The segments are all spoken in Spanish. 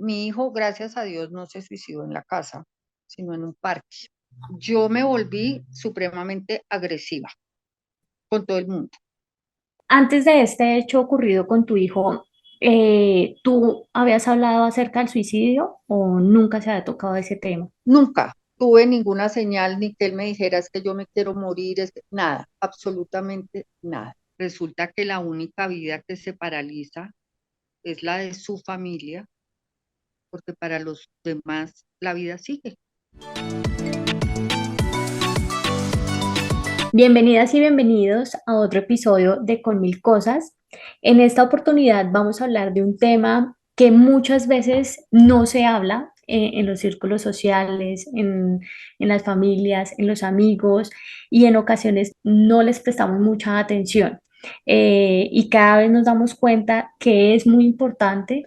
mi hijo, gracias a Dios, no se suicidó en la casa, sino en un parque. Yo me volví supremamente agresiva con todo el mundo. Antes de este hecho ocurrido con tu hijo, ¿tú habías hablado acerca del suicidio o nunca se había tocado ese tema? Nunca tuve ninguna señal ni que él me dijera es que yo me quiero morir, nada, absolutamente nada. Resulta que la única vida que se paraliza es la de su familia, porque para los demás la vida sigue. Bienvenidas y bienvenidos a otro episodio de Con Mil Cosas. En esta oportunidad vamos a hablar de un tema que muchas veces no se habla en los círculos sociales, en las familias, en los amigos y en ocasiones no les prestamos mucha atención. Y cada vez nos damos cuenta que es muy importante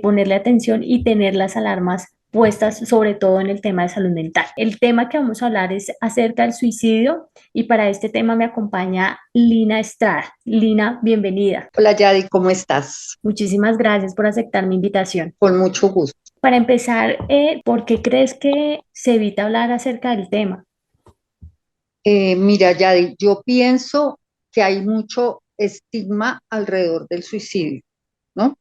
ponerle atención y tener las alarmas puestas sobre todo en el tema de salud mental. El tema que vamos a hablar es acerca del suicidio y para este tema me acompaña Lina Estrada. Lina, bienvenida. Hola Yadi, ¿cómo estás? Muchísimas gracias por aceptar mi invitación. Con mucho gusto. Para empezar, ¿por qué crees que se evita hablar acerca del tema? Mira, Yadi, yo pienso que hay mucho estigma alrededor del suicidio, ¿no?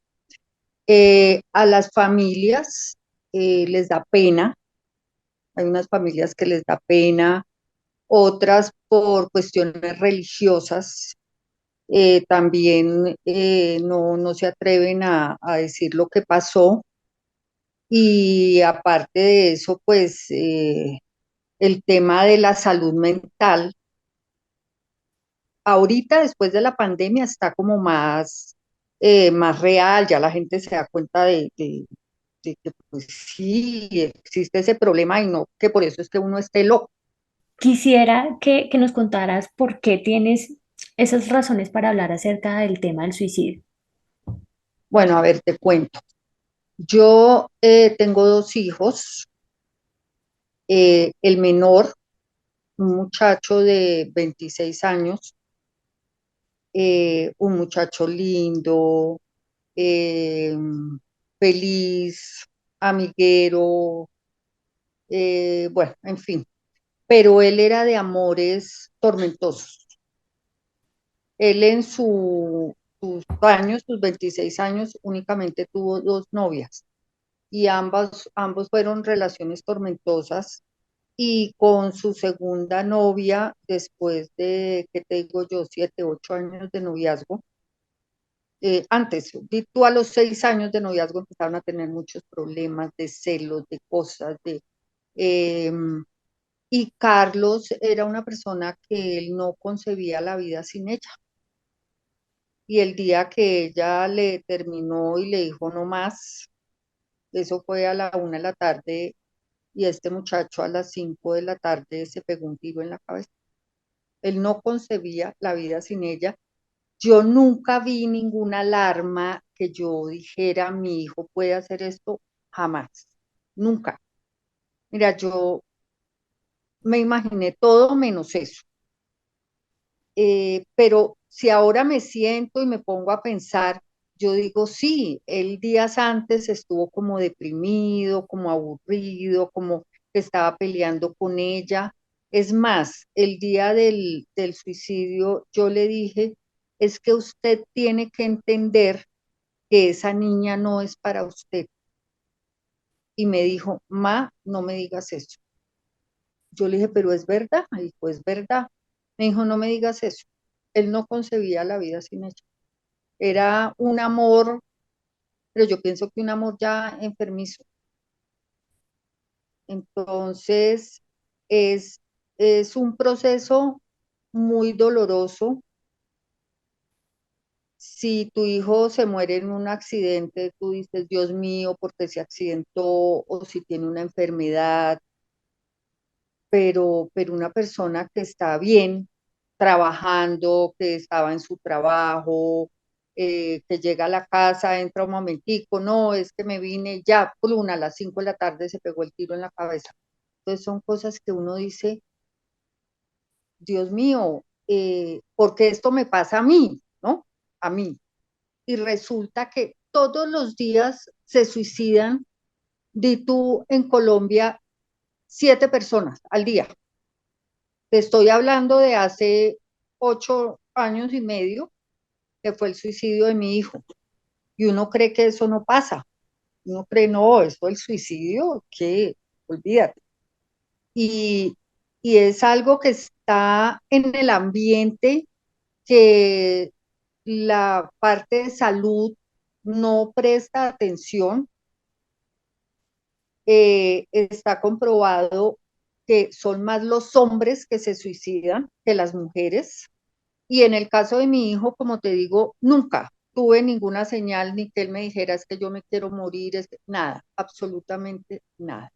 A las familias les da pena, hay unas familias que les da pena, otras por cuestiones religiosas también no se atreven a decir lo que pasó y aparte de eso, pues el tema de la salud mental, ahorita después de la pandemia está como más real, ya la gente se da cuenta de que pues sí existe ese problema y no que por eso es que uno esté loco. Quisiera que nos contaras por qué tienes esas razones para hablar acerca del tema del suicidio. Bueno, a ver, te cuento. Yo tengo dos hijos, el menor, un muchacho de 26 años, un muchacho lindo, eh, feliz, amiguero, bueno, en fin, pero él era de amores tormentosos. Él en sus años, sus 26 años, únicamente tuvo dos novias y ambos fueron relaciones tormentosas y con su segunda novia, después de, ¿qué te digo yo?, 7, 8 años de noviazgo, antes, di tú a los 6 años de noviazgo empezaron a tener muchos problemas de celos, de cosas, eh, y Carlos era una persona que él no concebía la vida sin ella. Y el día que ella le terminó y le dijo no más, eso fue a la 1 de la tarde y este muchacho a las 5 de la tarde se pegó un tiro en la cabeza. Él no concebía la vida sin ella. Yo nunca vi ninguna alarma que yo dijera, mi hijo puede hacer esto, jamás, nunca. Mira, yo me imaginé todo menos eso. Pero si ahora me siento y me pongo a pensar, yo digo, sí, él días antes estuvo como deprimido, como aburrido, como que estaba peleando con ella. Es más, el día del suicidio, yo le dije, es que usted tiene que entender que esa niña no es para usted. Y me dijo, ma, no me digas eso. Yo le dije, pero es verdad. Me dijo, es verdad. Me dijo, no me digas eso. Él no concebía la vida sin ella. Era un amor, pero yo pienso que un amor ya enfermizo. Entonces, es, es un proceso muy doloroso. Si tu hijo se muere en un accidente, tú dices, Dios mío, ¿por qué se accidentó? O si tiene una enfermedad, pero una persona que está bien, trabajando, que estaba en su trabajo, que llega a la casa, entra un momentico, no, es que me vine ya, pluna, a las 5 de la tarde se pegó el tiro en la cabeza. Entonces son cosas que uno dice, Dios mío, ¿por qué esto me pasa a mí? ¿No? A mí. Y resulta que todos los días se suicidan, di tú en Colombia, 7 personas al día. Te estoy hablando de hace 8 años y medio, que fue el suicidio de mi hijo. Y uno cree que eso no pasa. Uno cree, no, eso el suicidio, que olvídate. Y, y es algo que está en el ambiente, que la parte de salud no presta atención. Está comprobado que son más los hombres que se suicidan que las mujeres. Y en el caso de mi hijo, como te digo, nunca tuve ninguna señal ni que él me dijera es que yo me quiero morir, nada, absolutamente nada.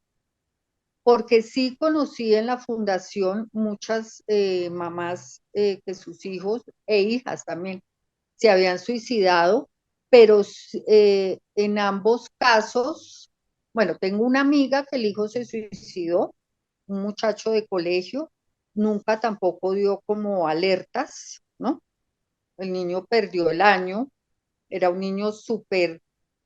Porque sí conocí en la fundación muchas mamás que sus hijos e hijas también se habían suicidado, pero en ambos casos, bueno, tengo una amiga que el hijo se suicidó, un muchacho de colegio, nunca tampoco dio como alertas, ¿no? El niño perdió el año, era un niño súper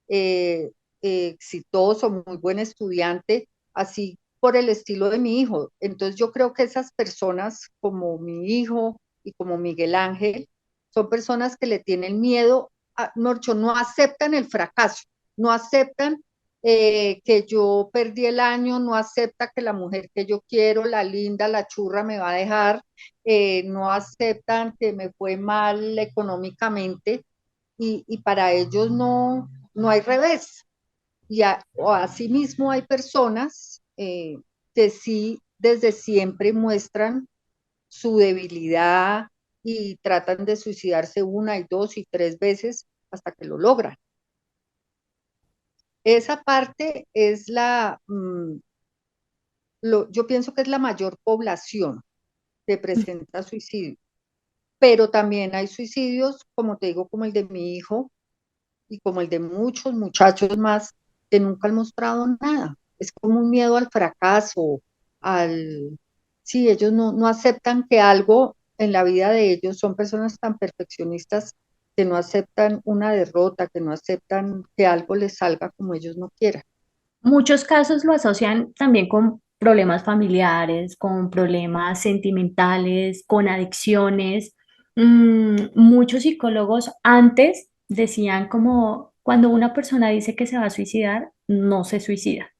eh, exitoso, muy buen estudiante, así por el estilo de mi hijo. Entonces yo creo que esas personas como mi hijo y como Miguel Ángel son personas que le tienen miedo, Norcho, no aceptan el fracaso, no aceptan que yo perdí el año, no acepta que la mujer que yo quiero, la linda, la churra, me va a dejar, no aceptan que me fue mal económicamente, y para ellos no hay revés. O asimismo hay personas que sí desde siempre muestran su debilidad y tratan de suicidarse una y dos y tres veces hasta que lo logran. Esa parte es yo pienso que es la mayor población que presenta suicidio, pero también hay suicidios, como te digo, como el de mi hijo, y como el de muchos muchachos más que nunca han mostrado nada. Es como un miedo al fracaso, al... Sí, ellos no aceptan que algo en la vida de ellos, son personas tan perfeccionistas que no aceptan una derrota, que no aceptan que algo les salga como ellos no quieran. Muchos casos lo asocian también con problemas familiares, con problemas sentimentales, con adicciones. Muchos psicólogos antes decían como cuando una persona dice que se va a suicidar, no se suicida.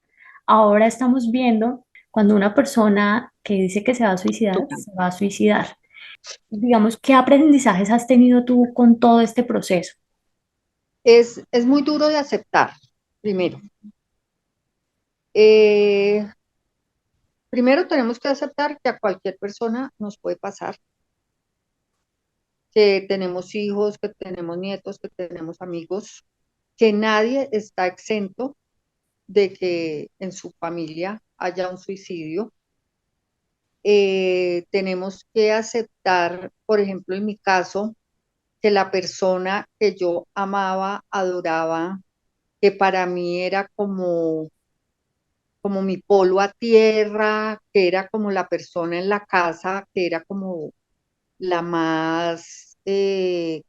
Ahora estamos viendo cuando una persona que dice que se va a suicidar, se va a suicidar. Digamos, ¿qué aprendizajes has tenido tú con todo este proceso? Es muy duro de aceptar, primero. Eh, Primero tenemos que aceptar que a cualquier persona nos puede pasar, que tenemos hijos, que tenemos nietos, que tenemos amigos, que nadie está exento de que en su familia haya un suicidio. Tenemos que aceptar, por ejemplo, en mi caso, que la persona que yo amaba, adoraba, que para mí era como mi polo a tierra, que era como la persona en la casa, que era como la más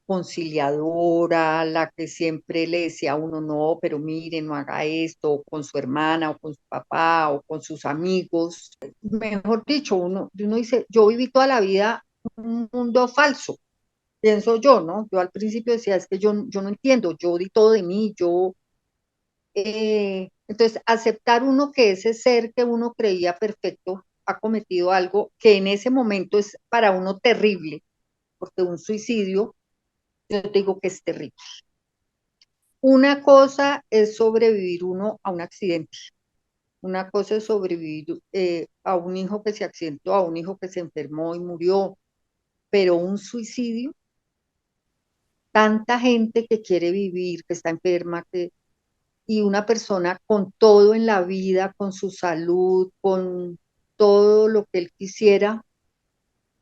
conciliadora, la que siempre le decía a uno, no, pero mire, no haga esto, o con su hermana, o con su papá, o con sus amigos. Mejor dicho, uno dice, yo viví toda la vida un mundo falso, pienso yo, ¿no? Yo al principio decía, es que yo no entiendo, yo di todo de mí, entonces, aceptar uno que ese ser que uno creía perfecto ha cometido algo que en ese momento es para uno terrible, porque un suicidio, yo te digo que es terrible. Una cosa es sobrevivir uno a un accidente, una cosa es sobrevivir a un hijo que se accidentó, a un hijo que se enfermó y murió, pero un suicidio, tanta gente que quiere vivir, que está enferma, y una persona con todo en la vida, con su salud, con todo lo que él quisiera,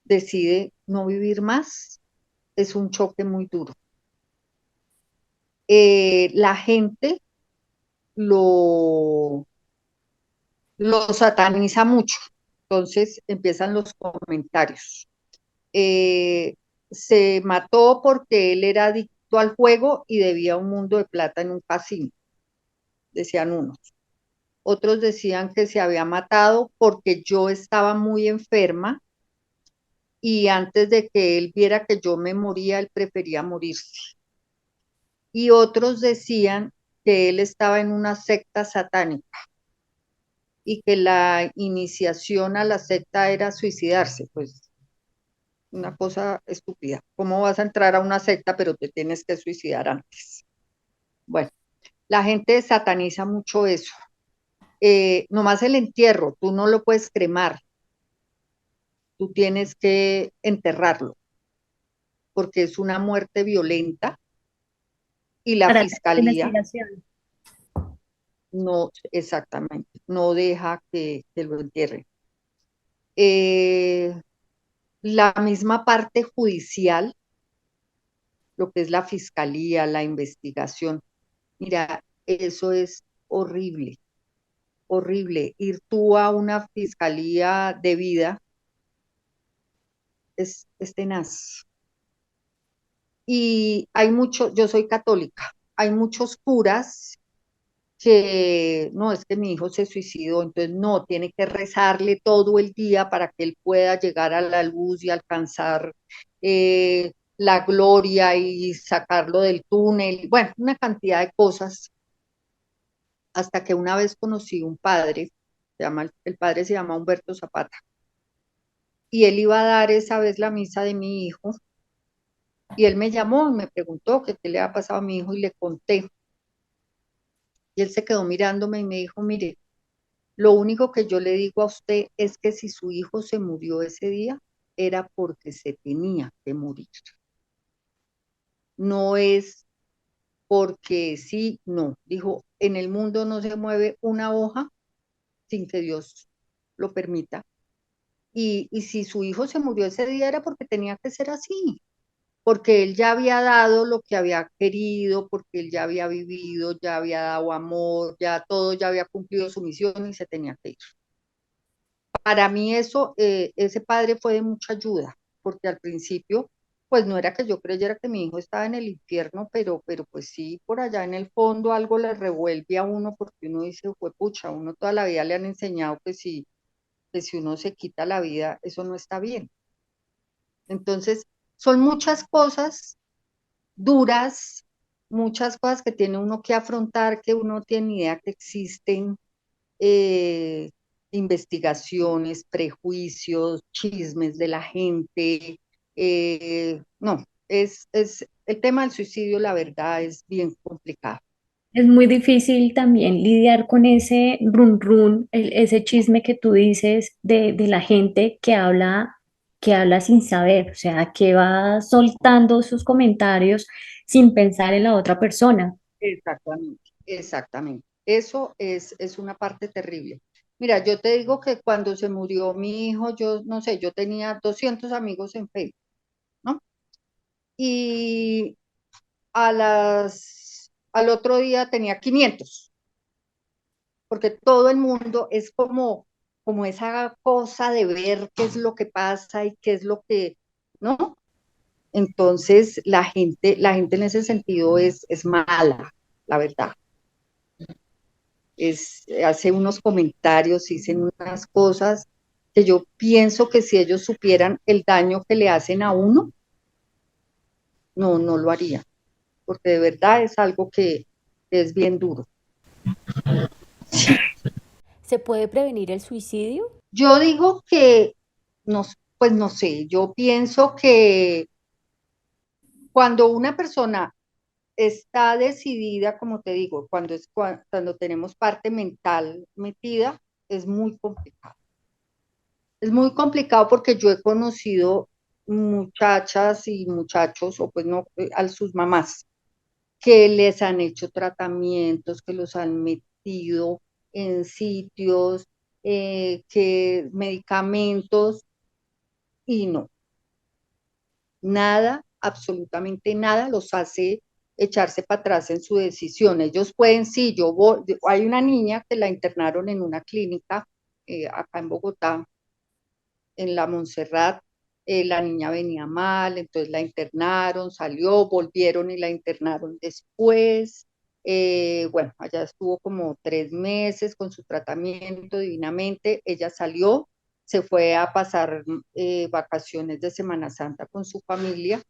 decide no vivir más, es un choque muy duro. La gente lo, lo sataniza mucho. Entonces empiezan los comentarios. Eh, Se mató porque él era adicto al juego y debía un mundo de plata en un casino. decían unos. Otros decían que se había matado porque yo estaba muy enferma y antes de que él viera que yo me moría, él prefería morirse. Y otros decían que él estaba en una secta satánica y que la iniciación a la secta era suicidarse, pues una cosa estúpida. ¿Cómo vas a entrar a una secta pero te tienes que suicidar antes? Bueno, la gente sataniza mucho eso. Nomás el entierro, tú no lo puedes cremar, tú tienes que enterrarlo, porque es una muerte violenta y la para hacer la fiscalía investigación. no, exactamente, no deja que lo entierren. Eh, la misma parte judicial, lo que es la fiscalía, la investigación, mira, eso es horrible, horrible. Ir tú a una fiscalía de vida es tenaz. Y hay mucho, yo soy católica, hay muchos curas que no es que mi hijo se suicidó, entonces no, tiene que rezarle todo el día para que él pueda llegar a la luz y alcanzar la gloria y sacarlo del túnel, bueno, una cantidad de cosas, hasta que una vez conocí un padre, el padre se llama Humberto Zapata, y él iba a dar esa vez la misa de mi hijo, y él me llamó y me preguntó que qué le ha pasado a mi hijo y le conté, y él se quedó mirándome y me dijo, mire, lo único que yo le digo a usted es que si su hijo se murió ese día, era porque se tenía que morir. No es porque sí, no. Dijo, en el mundo no se mueve una hoja sin que Dios lo permita. Y si su hijo se murió ese día era porque tenía que ser así, porque él ya había dado lo que había querido, porque él ya había vivido, ya había dado amor, ya todo, ya había cumplido su misión y se tenía que ir. Para mí eso, ese padre fue de mucha ayuda, porque al principio, pues no era que yo creyera que mi hijo estaba en el infierno, pero pues sí, por allá en el fondo algo le revuelve a uno, porque uno dice, fue pucha, uno toda la vida le han enseñado que si uno se quita la vida, eso no está bien. Entonces, son muchas cosas duras, muchas cosas que tiene uno que afrontar, que uno tiene idea que existen, eh, investigaciones, prejuicios, chismes de la gente. No, el tema del suicidio, la verdad, es bien complicado. Es muy difícil también lidiar con ese run run, ese chisme que tú dices de la gente que habla sin saber, o sea, que va soltando sus comentarios sin pensar en la otra persona. Exactamente, exactamente. Eso es una parte terrible. Mira, yo te digo que cuando se murió mi hijo, yo no sé, yo tenía 200 amigos en Facebook, ¿no? Y al otro día tenía 500 porque todo el mundo es como esa cosa de ver qué es lo que pasa y qué es lo que, ¿no? Entonces la gente en ese sentido es mala, la verdad. Hace unos comentarios, dicen unas cosas que yo pienso que si ellos supieran el daño que le hacen a uno, no, no lo harían, porque de verdad es algo que es bien duro. ¿Se puede prevenir el suicidio? Yo digo que, no, pues no sé, yo pienso que cuando una persona está decidida, como te digo, cuando tenemos parte mental metida, es muy complicado. Es muy complicado porque yo he conocido muchachas y muchachos, o pues no, a sus mamás, que les han hecho tratamientos, que los han metido en sitios, que medicamentos, y no, nada, absolutamente nada los hace echarse para atrás en su decisión. Ellos pueden, sí, hay una niña que la internaron en una clínica acá en Bogotá, en la Montserrat, la niña venía mal, entonces la internaron, salió, volvieron y la internaron después. Bueno, allá estuvo como 3 meses con su tratamiento divinamente. Ella salió, se fue a pasar vacaciones de Semana Santa con su familia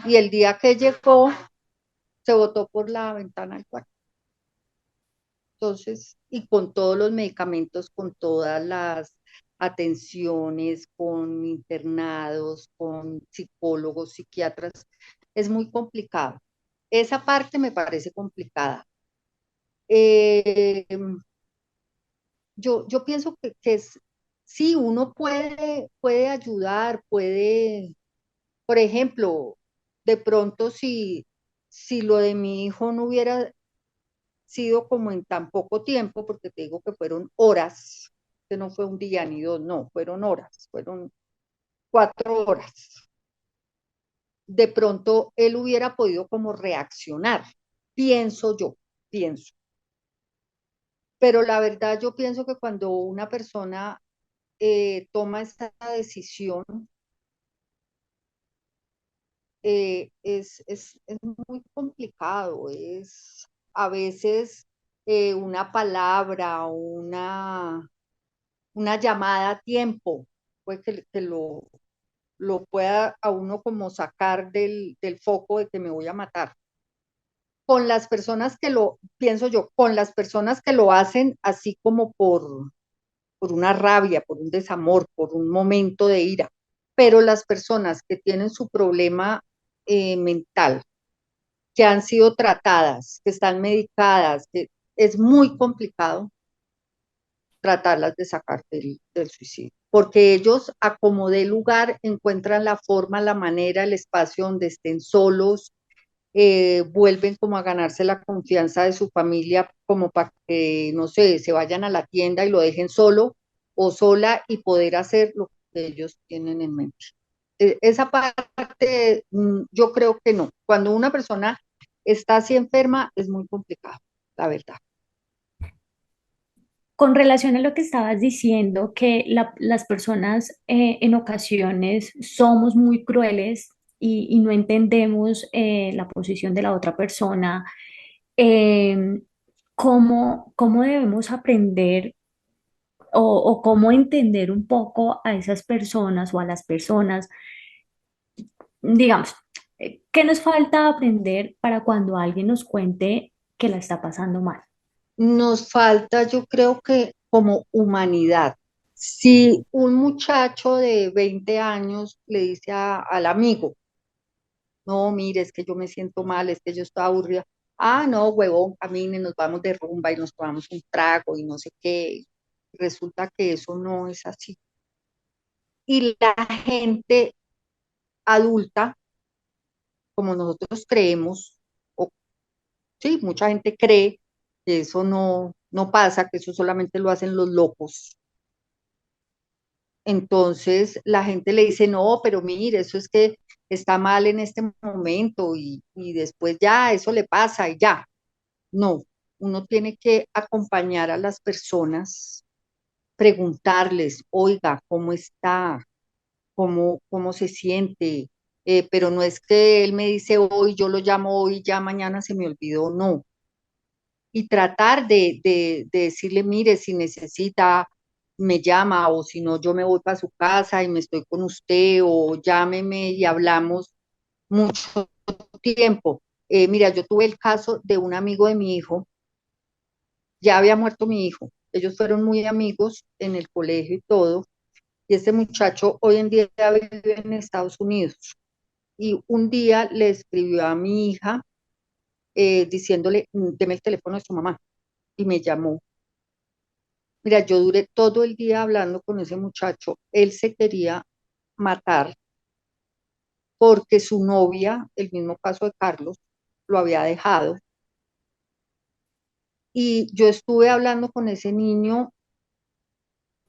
y el día que llegó se botó por la ventana del cuarto. Entonces, y con todos los medicamentos, con todas las atenciones, con internados, con psicólogos, psiquiatras, es muy complicado. Esa parte me parece complicada. Eh, yo pienso que es, sí, uno puede ayudar, puede, por ejemplo, de pronto si lo de mi hijo no hubiera sido como en tan poco tiempo, porque te digo que fueron horas, que no fue un día ni dos, no, fueron horas, fueron 4 horas. De pronto él hubiera podido como reaccionar, pienso yo, pienso. Pero la verdad yo pienso que cuando una persona toma esa decisión, es muy complicado, es a veces una palabra, una llamada a tiempo, pues que lo pueda a uno como sacar del foco de que me voy a matar. Con las personas que lo, pienso yo, con las personas que lo hacen así como por una rabia, por un desamor, por un momento de ira. Pero las personas que tienen su problema mental, que han sido tratadas, que están medicadas, que es muy complicado tratarlas de sacar del suicidio, porque ellos a como de lugar encuentran la forma, la manera, el espacio donde estén solos, vuelven como a ganarse la confianza de su familia, como para que, no sé, se vayan a la tienda y lo dejen solo o sola y poder hacer lo que ellos tienen en mente. Esa parte, yo creo que no. Cuando una persona está así enferma, es muy complicado, la verdad. Con relación a lo que estabas diciendo, que las personas en ocasiones somos muy crueles y no entendemos la posición de la otra persona, eh, ¿cómo debemos aprender o cómo entender un poco a esas personas o a las personas? Digamos, ¿qué nos falta aprender para cuando alguien nos cuente que la está pasando mal? Nos falta, yo creo que como humanidad. Si un muchacho de 20 años le dice al amigo, no, mire, es que yo me siento mal, es que yo estoy aburrida. Ah, no, huevón, camine, nos vamos de rumba y nos tomamos un trago y no sé qué. Resulta que eso no es así. Y la gente adulta, como nosotros creemos, o sí, mucha gente cree que eso no pasa, que eso solamente lo hacen los locos. Entonces la gente le dice, no, pero mire, eso es que está mal en este momento y después ya eso le pasa y ya. No, uno tiene que acompañar a las personas, preguntarles, oiga, ¿cómo está? ¿Cómo se siente? Pero no es que él me dice hoy, yo lo llamo hoy, ya mañana se me olvidó, no. Y tratar de decirle, mire, si necesita, me llama, o si no, yo me voy para su casa y me estoy con usted, o llámeme y hablamos mucho tiempo. Mira, yo tuve el caso de un amigo de mi hijo, ya había muerto mi hijo, ellos fueron muy amigos en el colegio y todo, y este muchacho hoy en día vive en Estados Unidos. Y un día le escribió a mi hija diciéndole, deme el teléfono de su mamá, y me llamó. Mira, yo duré todo el día hablando con ese muchacho. Él se quería matar porque su novia, el mismo caso de Carlos, lo había dejado. Y yo estuve hablando con ese niño,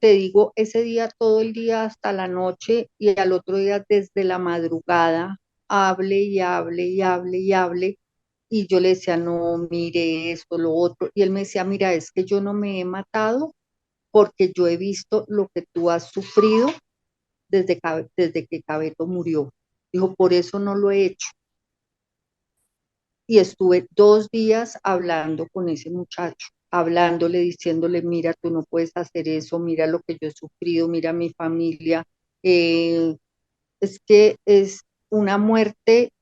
te digo, ese día todo el día hasta la noche y al otro día desde la madrugada, hable y hable y hable y hable. Y yo le decía, no, mire esto, lo otro. Y él me decía, mira, es que yo no me he matado porque yo he visto lo que tú has sufrido desde que Cabeto murió. Dijo, por eso no lo he hecho. y estuve 2 días hablando con ese muchacho, hablándole, diciéndole, mira, tú no puedes hacer eso, mira lo que yo he sufrido, mira mi familia. Eh, es que es una muerte,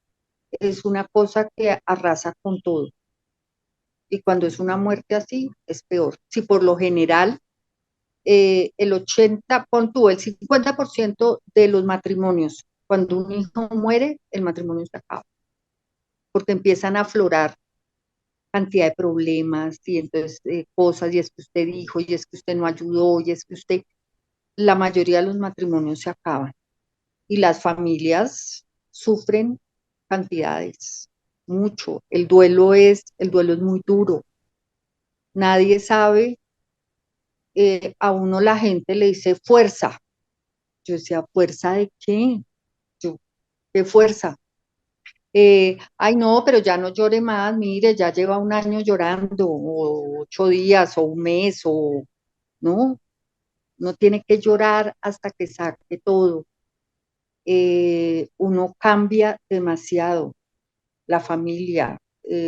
es una cosa que arrasa con todo. Y cuando es una muerte así, es peor. Si por lo general el 80, pon tú, el 50% de los matrimonios, cuando un hijo muere, el matrimonio se acaba, porque empiezan a aflorar cantidad de problemas y entonces cosas, y es que usted dijo, y es que usted no ayudó, y es que usted, la mayoría de los matrimonios se acaban y las familias sufren cantidades, mucho. El duelo es muy duro. Nadie sabe, a uno la gente le dice fuerza. Yo decía, ¿fuerza de qué? Yo, ¿qué fuerza? Ay, no, pero ya no llore más, mire, ya lleva un año llorando, o 8 días, o un mes, o no, no tiene que llorar hasta que saque todo. Uno cambia demasiado, la familia,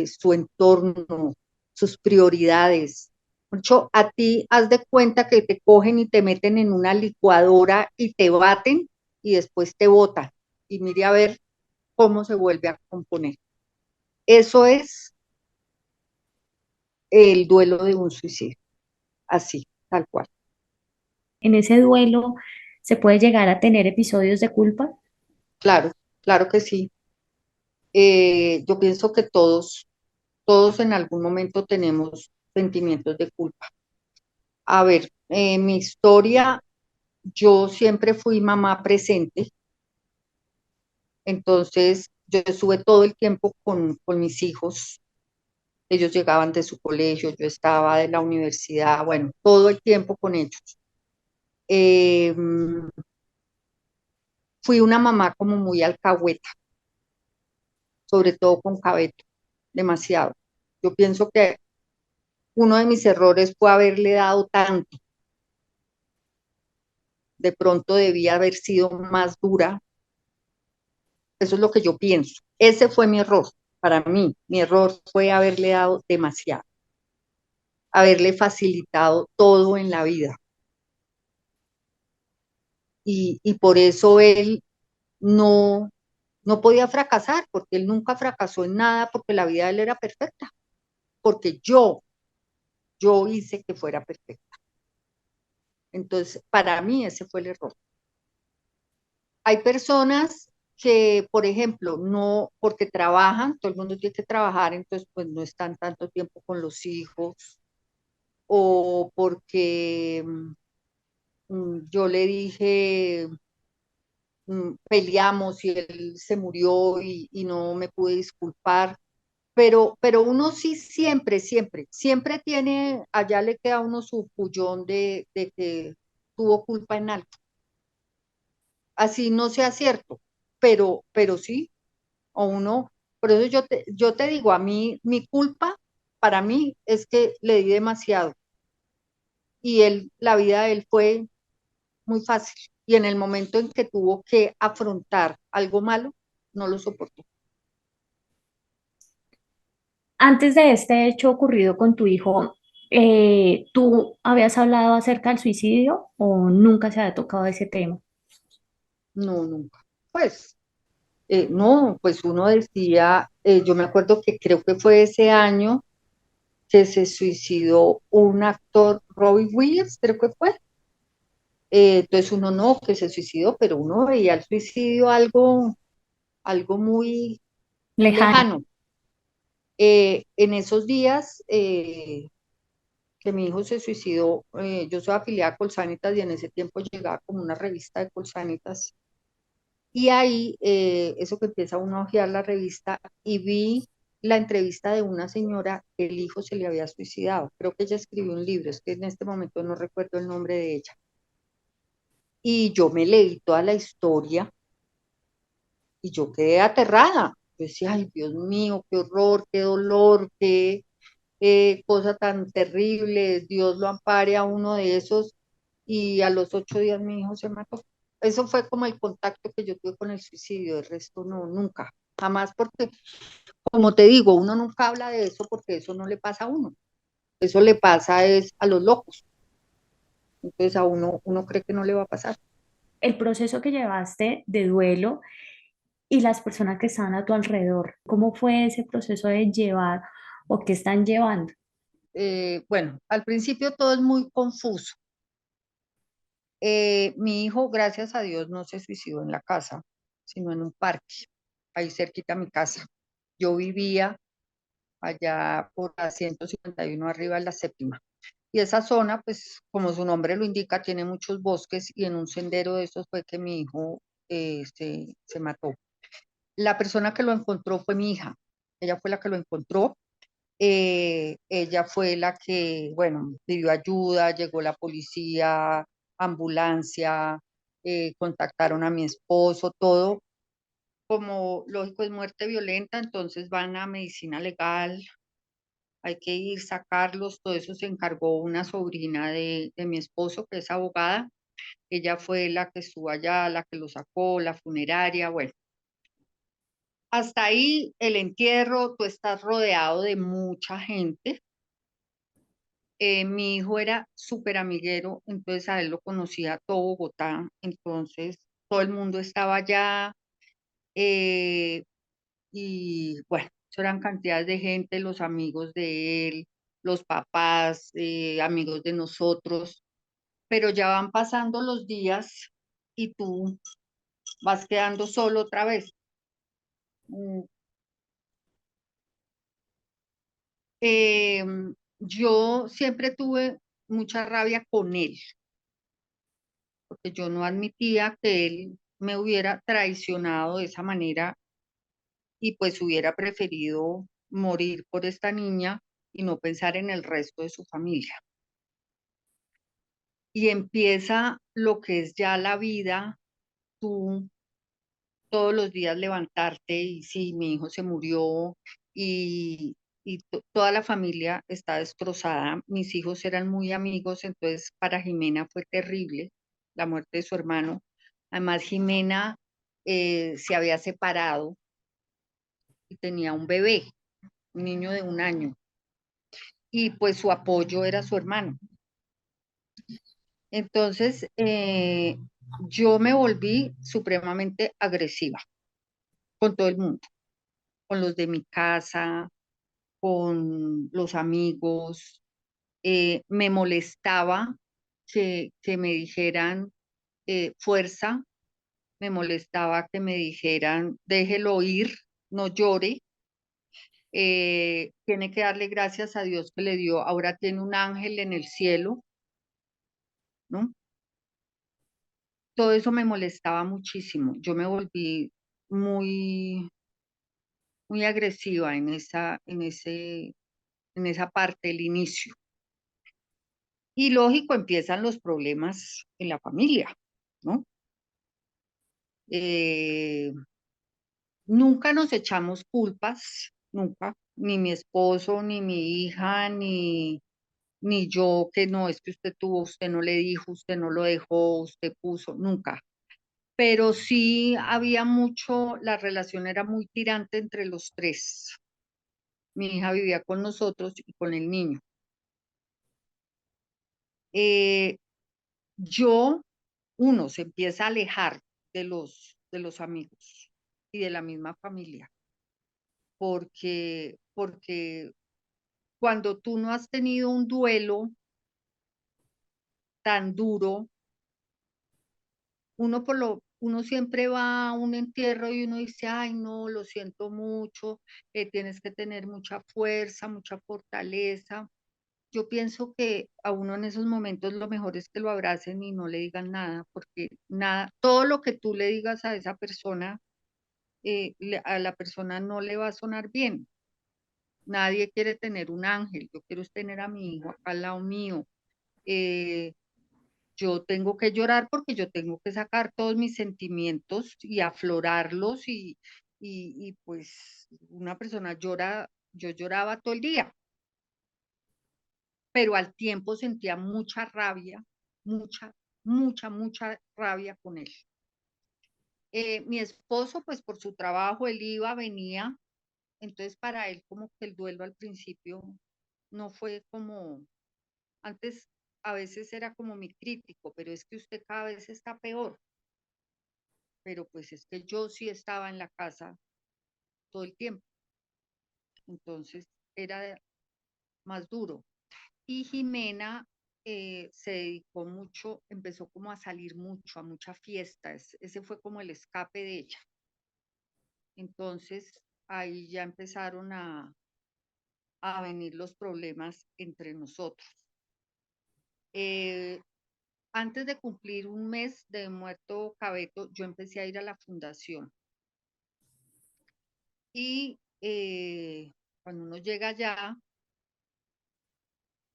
su entorno, sus prioridades. Mucho, a ti haz de cuenta que te cogen y te meten en una licuadora y te baten y después te botan. Y mire a ver cómo se vuelve a componer. Eso es el duelo de un suicidio, así, tal cual. En ese duelo se puede llegar a tener episodios de culpa. Claro, claro que sí. Yo pienso que todos en algún momento tenemos sentimientos de culpa. A ver, mi historia, yo siempre fui mamá presente, entonces yo estuve todo el tiempo con mis hijos. Ellos llegaban de su colegio, yo estaba de la universidad, bueno, todo el tiempo con ellos. Eh, Fui una mamá como muy alcahueta, sobre todo con Cabeto, demasiado. Yo pienso que uno de mis errores fue haberle dado tanto. De pronto debía haber sido más dura. Eso es lo que yo pienso. Ese fue mi error. Para mí, mi error fue haberle dado demasiado, haberle facilitado todo en la vida. Y por eso él no, no podía fracasar, porque él nunca fracasó en nada, porque la vida de él era perfecta, porque yo hice que fuera perfecta. Entonces, para mí ese fue el error. Hay personas que, por ejemplo, no, porque trabajan, todo el mundo tiene que trabajar, entonces pues no están tanto tiempo con los hijos, o porque yo le dije, peleamos y él se murió y no me pude disculpar, pero uno sí siempre tiene, allá le queda a uno su pullón de que tuvo culpa en algo. Así no sea cierto, pero sí, o uno, por eso yo te digo, a mí, mi culpa para mí es que le di demasiado y la vida de él fue muy fácil y en el momento en que tuvo que afrontar algo malo, no lo soportó. Antes de este hecho ocurrido con tu hijo, ¿tú habías hablado acerca del suicidio o nunca se había tocado ese tema? No, nunca. Pues, no, pues uno decía, yo me acuerdo que creo que fue ese año que se suicidó un actor, Robbie Williams, creo que fue. Entonces uno no, que se suicidó, pero uno veía el suicidio algo muy, muy Lejano. lejano. En esos días que mi hijo se suicidó, yo soy afiliada a Colsanitas y en ese tiempo llegaba como una revista de Colsanitas y ahí, eso que empieza uno a ojear la revista y vi la entrevista de una señora que el hijo se le había suicidado. Creo que ella escribió un libro, es que en este momento no recuerdo el nombre de ella. Y yo me leí toda la historia y yo quedé aterrada. Yo decía, ay, Dios mío, qué horror, qué dolor, qué cosa tan terrible, Dios lo ampare a uno de esos. Y a los 8 días mi hijo se mató. Eso fue como el contacto que yo tuve con el suicidio, el resto no, nunca. jamás porque, como te digo, uno nunca habla de eso porque eso no le pasa a uno, eso le pasa es a los locos, entonces a uno cree que no le va a pasar. El proceso que llevaste de duelo y las personas que estaban a tu alrededor, ¿cómo fue ese proceso de llevar o qué están llevando? Bueno, al principio todo es muy confuso. Mi hijo, gracias a Dios, no se suicidó en la casa, sino en un parque, ahí cerquita a mi casa. Yo vivía allá por la 151 arriba de la séptima. Y esa zona, pues como su nombre lo indica, tiene muchos bosques y en un sendero de esos fue que mi hijo se mató. La persona que lo encontró fue mi hija. Ella fue la que lo encontró. Ella fue la que, bueno, pidió ayuda, llegó la policía, ambulancia, contactaron a mi esposo, todo. Como lógico es muerte violenta, entonces van a medicina legal, hay que ir, sacarlos, todo eso se encargó una sobrina de mi esposo, que es abogada. Ella fue la que estuvo allá, la que lo sacó, la funeraria, bueno. Hasta ahí el entierro, tú estás rodeado de mucha gente. Mi hijo era súper amiguero, entonces a él lo conocía todo Bogotá, entonces todo el mundo estaba allá eh, y bueno, eso eran cantidades de gente, los amigos de él, los papás, amigos de nosotros, pero ya van pasando los días y tú vas quedando solo otra vez. Mm, eh, yo siempre tuve mucha rabia con él, porque yo no admitía que él me hubiera traicionado de esa manera y pues hubiera preferido morir por esta niña y no pensar en el resto de su familia. Y empieza lo que es ya la vida, tú todos los días levantarte y sí, mi hijo se murió y toda la familia está destrozada. Mis hijos eran muy amigos, entonces para Jimena fue terrible la muerte de su hermano. Además, Jimena se había separado y tenía un bebé, un niño de 1 año, y pues su apoyo era su hermano. Entonces, yo me volví supremamente agresiva con todo el mundo, con los de mi casa, con los amigos. Me molestaba que me dijeran fuerza, me molestaba que me dijeran déjelo ir, no llore. Tiene que darle gracias a Dios que le dio, ahora tiene un ángel en el cielo, ¿no? Todo eso me molestaba muchísimo. Yo me volví muy, muy agresiva en esa parte del inicio. Y lógico, empiezan los problemas en la familia, ¿no? Eh, Nunca nos echamos culpas, nunca, ni mi esposo, ni mi hija, ni yo, que no, es que usted tuvo, usted no le dijo, usted no lo dejó, usted puso, nunca. Pero sí había mucho, la relación era muy tirante entre los tres. Mi hija vivía con nosotros y con el niño. Eh, yo, uno se empieza a alejar de los amigos y de la misma familia, porque cuando tú no has tenido un duelo tan duro, uno siempre va a un entierro y uno dice, ay, no, lo siento mucho, tienes que tener mucha fuerza, mucha fortaleza. Yo pienso que a uno en esos momentos lo mejor es que lo abracen y no le digan nada, porque nada, todo lo que tú le digas a esa persona, a la persona no le va a sonar bien. Nadie quiere tener un ángel, yo quiero es tener a mi hijo acá al lado mío. Eh, yo tengo que llorar porque yo tengo que sacar todos mis sentimientos y aflorarlos y pues una persona llora, yo lloraba todo el día, pero al tiempo sentía mucha rabia, mucha, mucha, mucha rabia con él. Mi esposo, pues por su trabajo, él iba, venía, entonces para él como que el duelo al principio no fue como, antes a veces era como mi crítico, pero es que usted cada vez está peor, pero pues es que yo sí estaba en la casa todo el tiempo, entonces era más duro. Y Jimena se dedicó mucho, empezó como a salir mucho, a mucha fiesta, ese fue como el escape de ella. Entonces ahí ya empezaron a venir los problemas entre nosotros. Eh, Antes de cumplir un mes de muerto Cabeto, yo empecé a ir a la fundación y cuando uno llega allá,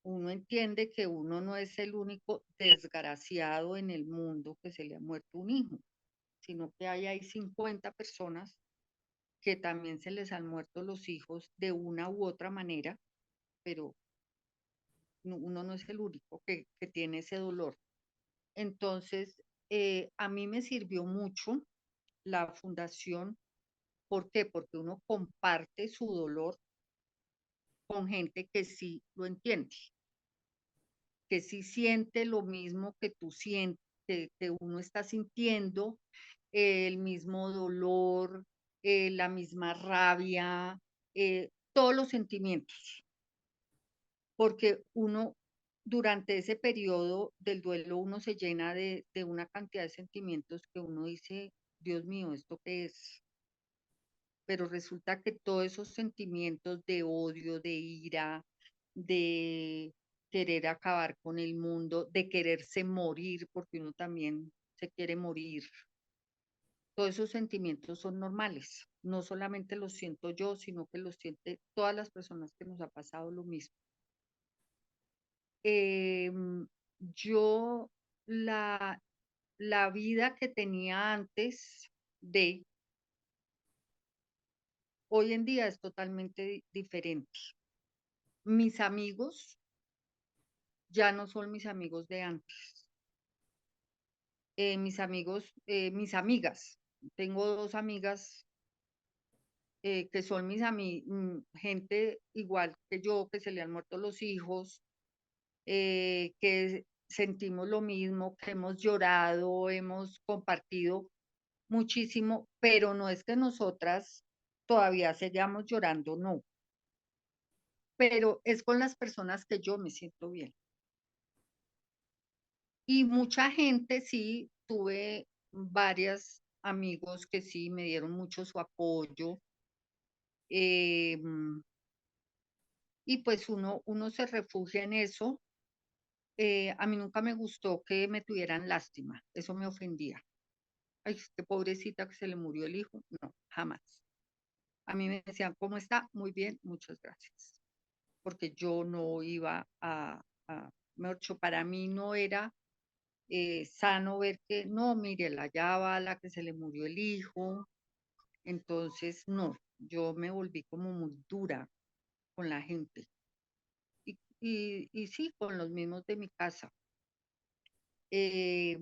uno entiende que uno no es el único desgraciado en el mundo que se le ha muerto un hijo, sino que hay 50 personas que también se les han muerto los hijos de una u otra manera, pero uno no es el único que tiene ese dolor. Entonces, a mí me sirvió mucho la fundación. ¿Por qué? Porque uno comparte su dolor con gente que sí lo entiende, que sí siente lo mismo que tú sientes, que uno está sintiendo el mismo dolor, la misma rabia, todos los sentimientos, porque uno durante ese periodo del duelo uno se llena de una cantidad de sentimientos que uno dice, Dios mío, ¿esto qué es? Pero resulta que todos esos sentimientos de odio, de ira, de querer acabar con el mundo, de quererse morir, porque uno también se quiere morir, todos esos sentimientos son normales. No solamente los siento yo, sino que los siente todas las personas que nos ha pasado lo mismo. Yo, la, la vida que tenía antes de hoy en día es totalmente diferente. Mis amigos ya no son mis amigos de antes. Mis amigos, mis amigas, tengo dos amigas que son gente igual que yo, que se le han muerto los hijos, que sentimos lo mismo, que hemos llorado, hemos compartido muchísimo, pero no es que nosotras todavía sigamos llorando, no, pero es con las personas que yo me siento bien. Y mucha gente, sí, tuve varios amigos que sí me dieron mucho su apoyo. eh, y pues uno se refugia en eso. A mí nunca me gustó que me tuvieran lástima, eso me ofendía. Ay, qué pobrecita que se le murió el hijo. No, jamás. A mí me decían, ¿cómo está? Muy bien, muchas gracias. Porque yo no iba mejor dicho, para mí no era sano ver que, no, mire, ya va la que se le murió el hijo. Entonces, no, yo me volví como muy dura con la gente. Y sí, con los mismos de mi casa. Eh,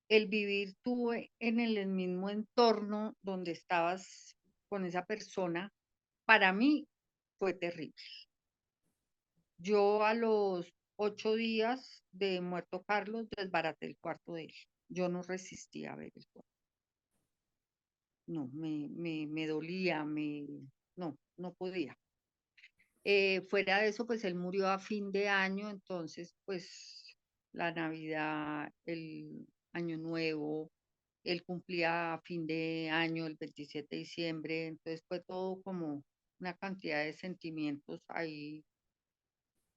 el vivir tú en el mismo entorno donde estabas con esa persona, para mí fue terrible. Yo a los 8 días de muerto Carlos desbaraté el cuarto de él. Yo no resistía a ver el cuarto. No, me dolía, no, no podía. Fuera de eso, pues él murió a fin de año, entonces, pues la Navidad, el Año Nuevo, él cumplía a fin de año, el 27 de diciembre, entonces fue todo como una cantidad de sentimientos ahí,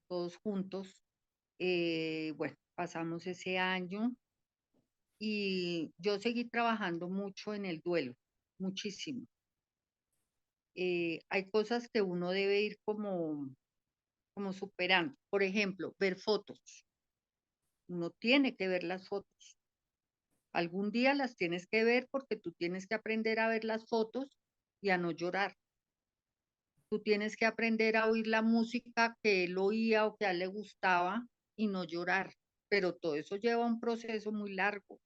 todos juntos. Bueno, pasamos ese año y yo seguí trabajando mucho en el duelo, muchísimo. Hay cosas que uno debe ir como superando. Por ejemplo, ver fotos. Uno tiene que ver las fotos. Algún día las tienes que ver porque tú tienes que aprender a ver las fotos y a no llorar. Tú tienes que aprender a oír la música que él oía o que a él le gustaba y no llorar. Pero todo eso lleva un proceso muy largo.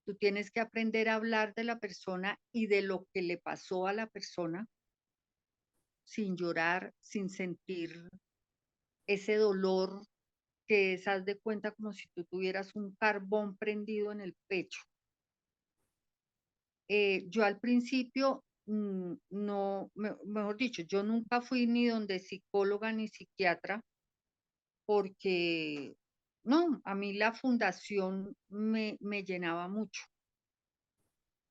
Tú tienes que aprender a hablar de la persona y de lo que le pasó a la persona sin llorar, sin sentir ese dolor que es, haz de cuenta, como si tú tuvieras un carbón prendido en el pecho. Yo al principio, no, mejor dicho, yo nunca fui ni donde psicóloga ni psiquiatra porque, no, a mí la fundación me llenaba mucho.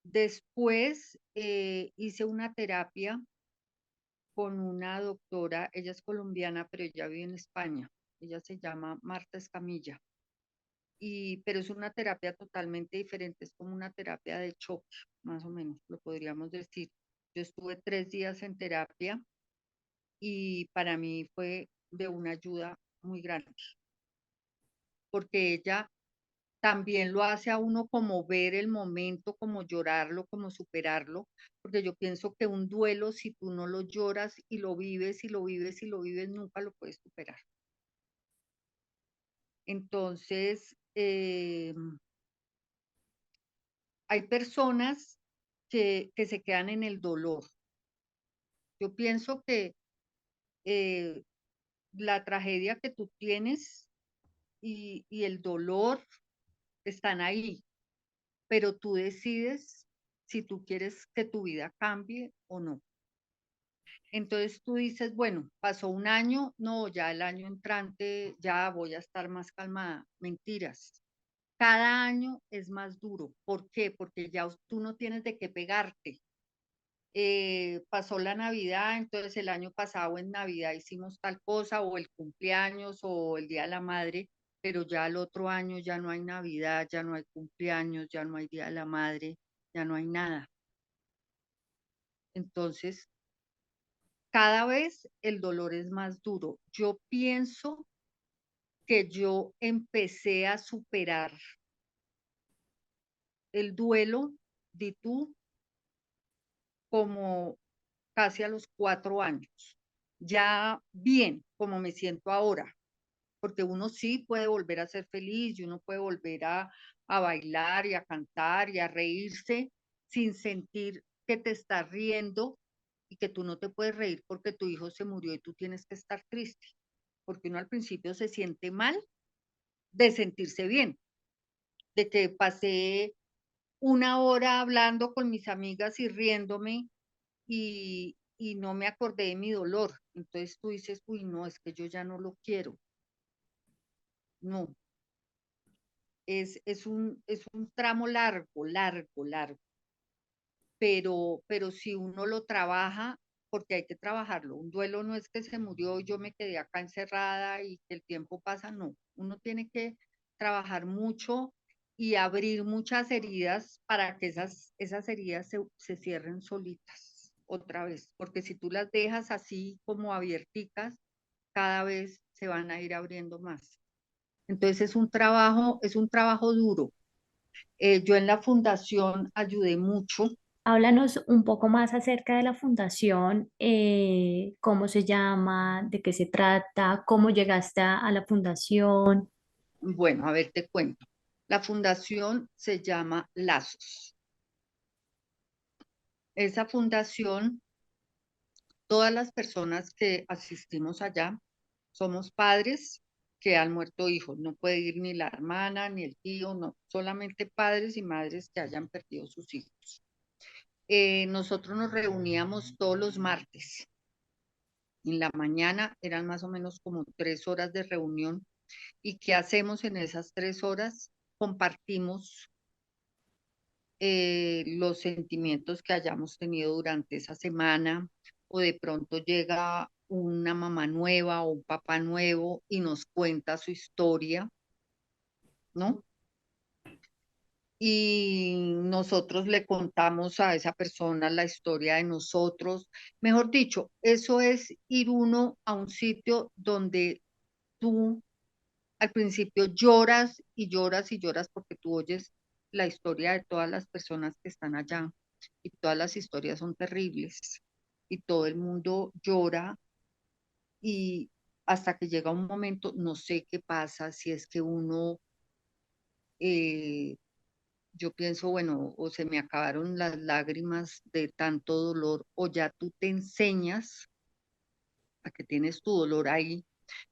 Después hice una terapia con una doctora, ella es colombiana, pero ella vive en España. Ella se llama Marta Escamilla. Pero es una terapia totalmente diferente, es como una terapia de choque, más o menos, lo podríamos decir. Yo estuve 3 días en terapia y para mí fue de una ayuda muy grande, porque ella también lo hace a uno como ver el momento, como llorarlo, como superarlo, porque yo pienso que un duelo, si tú no lo lloras y lo vives y lo vives y lo vives, nunca lo puedes superar. Entonces, hay personas que se quedan en el dolor. Yo pienso que eh, la tragedia que tú tienes y el dolor están ahí, pero tú decides si tú quieres que tu vida cambie o no. Entonces tú dices, bueno, pasó un año, no, ya el año entrante ya voy a estar más calmada. Mentiras. Cada año es más duro. ¿Por qué? Porque ya tú no tienes de qué pegarte. Pasó la Navidad, entonces el año pasado en Navidad hicimos tal cosa, o el cumpleaños, o el Día de la Madre, pero ya el otro año ya no hay Navidad, ya no hay cumpleaños, ya no hay Día de la Madre, ya no hay nada. Entonces, cada vez el dolor es más duro. Yo pienso que yo empecé a superar el duelo de tú como casi a los 4 años. Ya bien, como me siento ahora, porque uno sí puede volver a ser feliz y uno puede volver a bailar y a cantar y a reírse sin sentir que te estás riendo y que tú no te puedes reír porque tu hijo se murió y tú tienes que estar triste, porque uno al principio se siente mal de sentirse bien, de que pasé una hora hablando con mis amigas y riéndome y no me acordé de mi dolor. Entonces tú dices, uy, no, es que yo ya no lo quiero. No, es un tramo largo, largo, largo, pero si uno lo trabaja, porque hay que trabajarlo, un duelo no es que se murió y yo me quedé acá encerrada y que el tiempo pasa, no, uno tiene que trabajar mucho y abrir muchas heridas para que esas heridas se cierren solitas otra vez, porque si tú las dejas así como abierticas, cada vez se van a ir abriendo más. Entonces es un trabajo duro. Yo en la fundación ayudé mucho. Háblanos un poco más acerca de la fundación, cómo se llama, de qué se trata, cómo llegaste a la fundación. Bueno, a ver, te cuento. La fundación se llama Lazos. Esa fundación, todas las personas que asistimos allá somos padres que han muerto hijos. No puede ir ni la hermana ni el tío, no, solamente padres y madres que hayan perdido sus hijos. Nosotros nos reuníamos todos los martes. En la mañana eran más o menos como 3 horas de reunión. ¿Y qué hacemos en esas 3 horas? Compartimos los sentimientos que hayamos tenido durante esa semana, o de pronto llega una mamá nueva o un papá nuevo y nos cuenta su historia, ¿no? Y nosotros le contamos a esa persona la historia de nosotros. Mejor dicho, eso es ir uno a un sitio donde tú al principio lloras y lloras y lloras porque tú oyes la historia de todas las personas que están allá y todas las historias son terribles y todo el mundo llora y hasta que llega un momento, no sé qué pasa, si es que uno yo pienso, bueno, o se me acabaron las lágrimas de tanto dolor, o ya tú te enseñas a que tienes tu dolor ahí,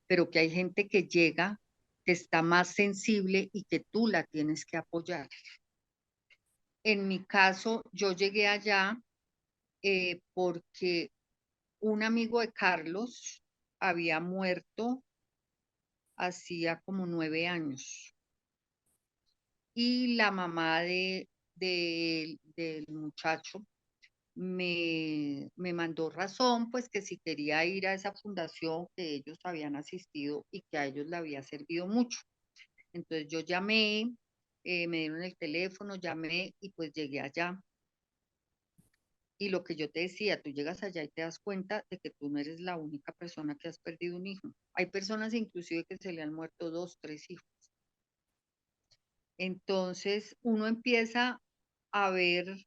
pero que hay gente que llega, que está más sensible y que tú la tienes que apoyar. En mi caso, yo llegué allá porque un amigo de Carlos había muerto hacía como 9 años y la mamá del muchacho me mandó razón, pues que si quería ir a esa fundación que ellos habían asistido y que a ellos le había servido mucho. Entonces yo llamé, me dieron el teléfono, llamé y pues llegué allá. Y lo que yo te decía, tú llegas allá y te das cuenta de que tú no eres la única persona que has perdido un hijo. Hay personas inclusive que se le han muerto dos, tres hijos. Entonces uno empieza a ver,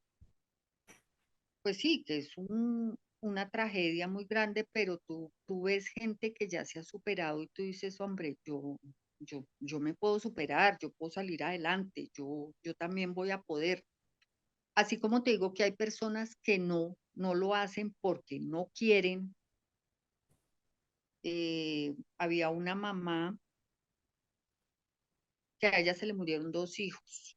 pues sí, que es una tragedia muy grande, pero tú ves gente que ya se ha superado y tú dices, hombre, yo me puedo superar, yo puedo salir adelante, yo también voy a poder. Así como te digo que hay personas que no lo hacen porque no quieren. Había una mamá que a ella se le murieron dos hijos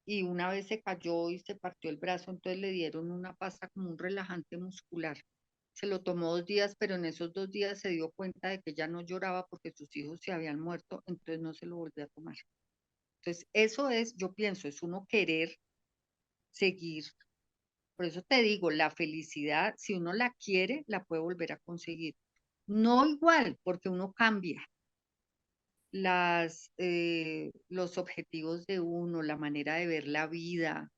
y una vez se cayó y se partió el brazo, entonces le dieron una pasta como un relajante muscular. Se lo tomó 2 días, pero en esos 2 días se dio cuenta de que ya no lloraba porque sus hijos se habían muerto, entonces no se lo volvió a tomar. Entonces, eso es, yo pienso, es uno querer seguir. Por eso te digo, la felicidad, si uno la quiere, la puede volver a conseguir. No igual, porque uno cambia los objetivos de uno, la manera de ver la vida,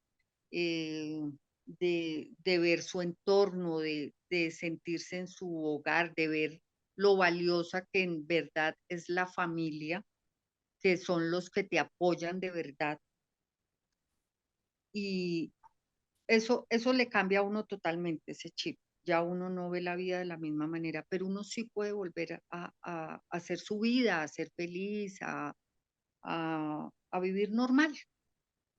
eh, de ver su entorno, de sentirse en su hogar, de ver lo valiosa que en verdad es la familia, que son los que te apoyan de verdad. Y eso le cambia a uno totalmente ese chip. Ya uno no ve la vida de la misma manera, pero uno sí puede volver a hacer su vida, a ser feliz, a vivir normal,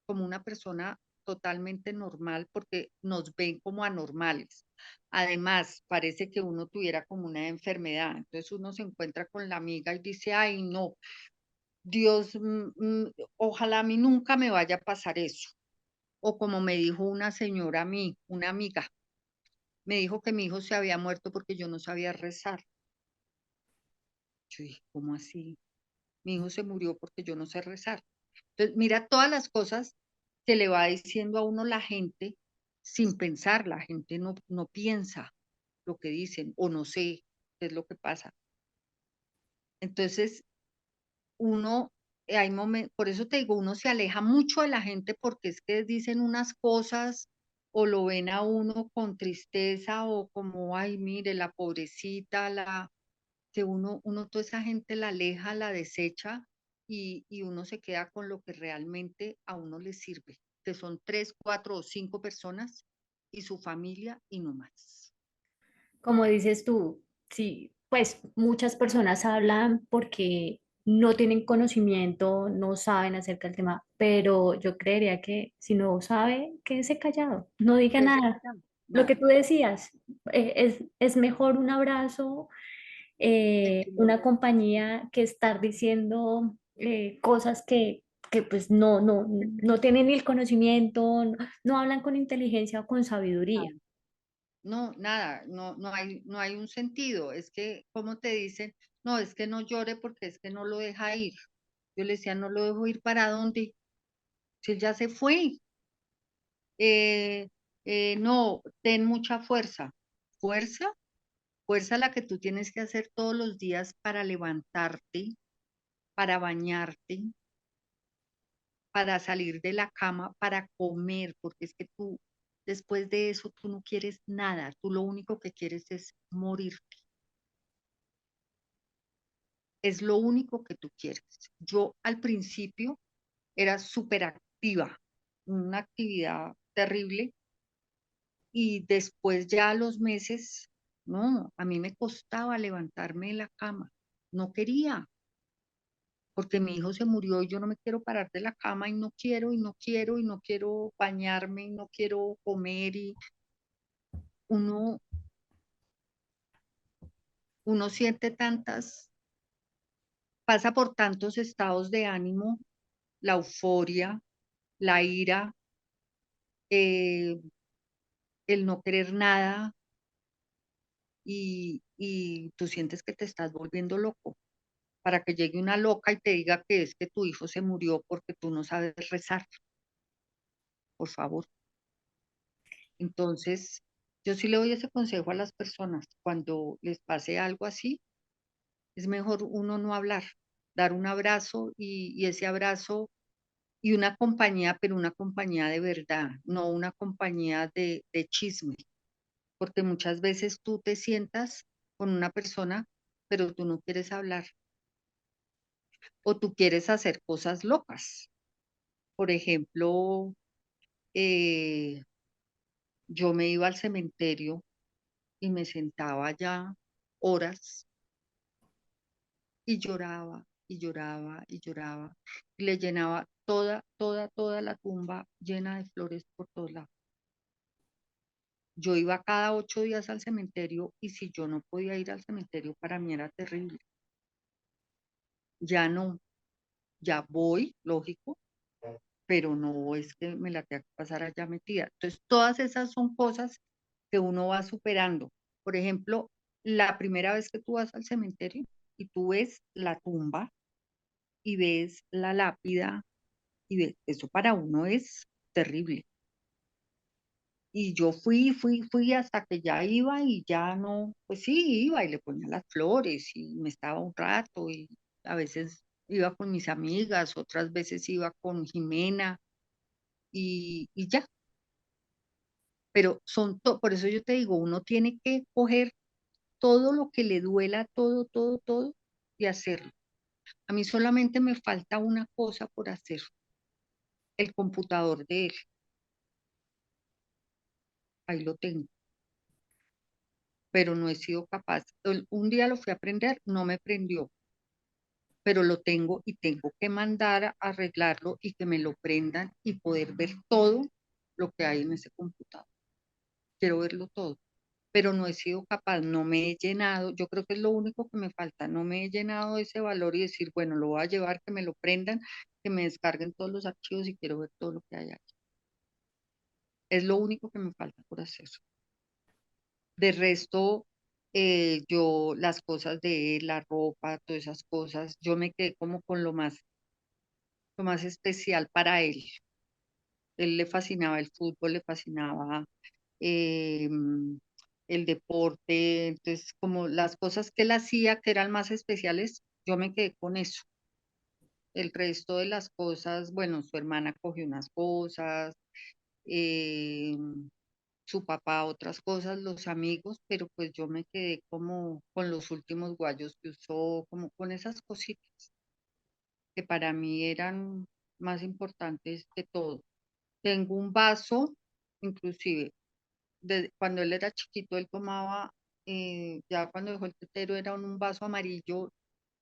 como una persona totalmente normal, porque nos ven como anormales. Además, parece que uno tuviera como una enfermedad. Entonces uno se encuentra con la amiga y dice, ay, no, Dios, ojalá a mí nunca me vaya a pasar eso. O como me dijo una señora a mí, una amiga, me dijo que mi hijo se había muerto porque yo no sabía rezar. Yo dije, ¿cómo así? Mi hijo se murió porque yo no sé rezar. Entonces, mira todas las cosas que le va diciendo a uno la gente sin pensar. La gente no piensa lo que dicen o no sé qué es lo que pasa. Entonces, uno, hay momentos, por eso te digo, uno se aleja mucho de la gente porque es que dicen unas cosas o lo ven a uno con tristeza o como, ay, mire, la pobrecita, que uno toda esa gente la aleja, la desecha y uno se queda con lo que realmente a uno le sirve, que son tres, cuatro o cinco personas y su familia y no más. Como dices tú, sí, pues muchas personas hablan porque no tienen conocimiento, no saben acerca del tema, pero yo creería que si no sabe, quédese callado, no diga Que se nada. quedan, Lo que nada. tú decías, es mejor un abrazo, Es que una compañía que estar diciendo cosas que pues no tienen ni el conocimiento, no hablan con inteligencia o con sabiduría. no, nada, no hay un sentido. Es que, como te dicen, no, es que no llore porque es que no lo deja ir. Yo le decía, no lo dejo ir para dónde, si él ya se fue. No, ten mucha fuerza. ¿Fuerza? Fuerza la que tú tienes que hacer todos los días para levantarte, para bañarte, para salir de la cama, para comer, porque es que tú, después de eso, tú no quieres nada, tú lo único que quieres es morir, es lo único que tú quieres. Yo al principio era súper activa, una actividad terrible, y después ya a los meses, no, a mí me costaba levantarme de la cama, no quería, porque mi hijo se murió y yo no me quiero parar de la cama y no quiero y no quiero y no quiero bañarme y no quiero comer y uno, uno siente tantas, pasa por tantos estados de ánimo, la euforia, la ira, eh, el no querer nada y tú sientes que te estás volviendo loco para que llegue una loca y te diga que es que tu hijo se murió porque tú no sabes rezar, por favor. Entonces, yo sí le doy ese consejo a las personas. Cuando les pase algo así, es mejor uno no hablar, dar un abrazo y ese abrazo y una compañía, pero una compañía de verdad, no una compañía de chisme, porque muchas veces tú te sientas con una persona, pero tú no quieres hablar o tú quieres hacer cosas locas. Por ejemplo, eh, yo me iba al cementerio y me sentaba allá horas y lloraba y lloraba y lloraba. Y le llenaba toda la tumba llena de flores por todos lados. Yo iba cada 8 días al cementerio y si yo no podía ir al cementerio, para mí era terrible. Ya no, ya voy, lógico, pero no es que me la tenga que pasar allá metida. Entonces, todas esas son cosas que uno va superando. Por ejemplo, la primera vez que tú vas al cementerio y tú ves la tumba y ves la lápida y ves, eso para uno es terrible. Y yo fui hasta que ya iba y ya no, pues sí, iba y le ponía las flores y me estaba un rato y a veces iba con mis amigas, otras veces iba con Jimena y ya. Pero por eso yo te digo, uno tiene que coger todo lo que le duela, todo y hacerlo. A mí solamente me falta una cosa por hacer, el computador de él, ahí lo tengo, pero no he sido capaz. Un día lo fui a aprender, no me prendió, pero lo tengo y tengo que mandar a arreglarlo y que me lo prendan y poder ver todo lo que hay en ese computador. Quiero verlo todo, pero no he sido capaz, no me he llenado, yo creo que es lo único que me falta, no me he llenado de ese valor y decir, bueno, lo voy a llevar, que me lo prendan, que me descarguen todos los archivos y quiero ver todo lo que hay aquí. Es lo único que me falta por hacer. De resto, yo, las cosas de él, la ropa, todas esas cosas, yo me quedé como con lo más especial para él. Él le fascinaba el fútbol, le fascinaba eh, el deporte, entonces como las cosas que él hacía que eran más especiales, yo me quedé con eso. El resto de las cosas, bueno, su hermana cogió unas cosas, eh, su papá otras cosas, los amigos, pero pues yo me quedé como con los últimos guayos que usó, como con esas cositas que para mí eran más importantes que todo. Tengo un vaso, inclusive cuando él era chiquito, él tomaba, ya cuando dejó el tetero era un vaso amarillo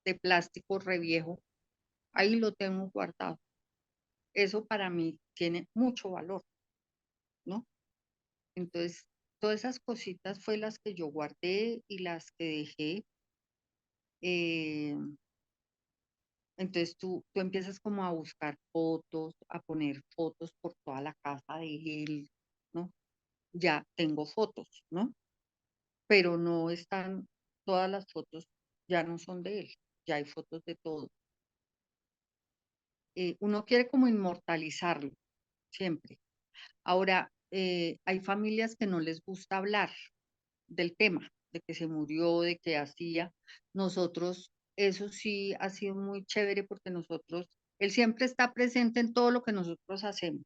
de plástico reviejo, ahí lo tengo guardado. Eso para mí tiene mucho valor, ¿no? Entonces, todas esas cositas fue las que yo guardé y las que dejé. eh, entonces tú empiezas como a buscar fotos, a poner fotos por toda la casa de él, ¿no? Ya tengo fotos, ¿no? Pero no están, todas las fotos ya no son de él, ya hay fotos de todo. Uno quiere como inmortalizarlo, siempre. Ahora, hay familias que no les gusta hablar del tema, de que se murió, de que hacía. Nosotros, eso sí ha sido muy chévere porque nosotros, él siempre está presente en todo lo que nosotros hacemos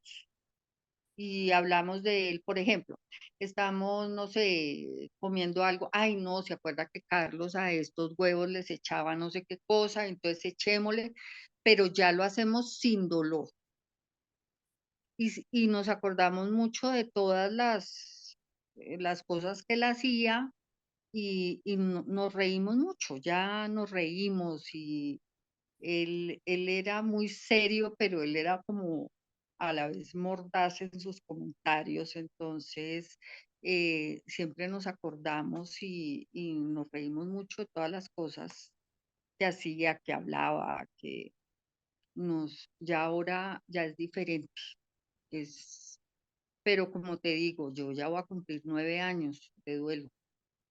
y hablamos de él, por ejemplo, estamos, no sé, comiendo algo, ay no, se acuerda que Carlos a estos huevos les echaba no sé qué cosa, entonces echémosle, pero ya lo hacemos sin dolor. Y nos acordamos mucho de todas las cosas que él hacía y nos reímos mucho, ya nos reímos Él era muy serio, pero él era como a la vez mordaz en sus comentarios, entonces siempre nos acordamos y nos reímos mucho de todas las cosas que hacía, que hablaba, que ya ahora ya es diferente, es, pero como te digo, yo ya voy a cumplir 9 años de duelo.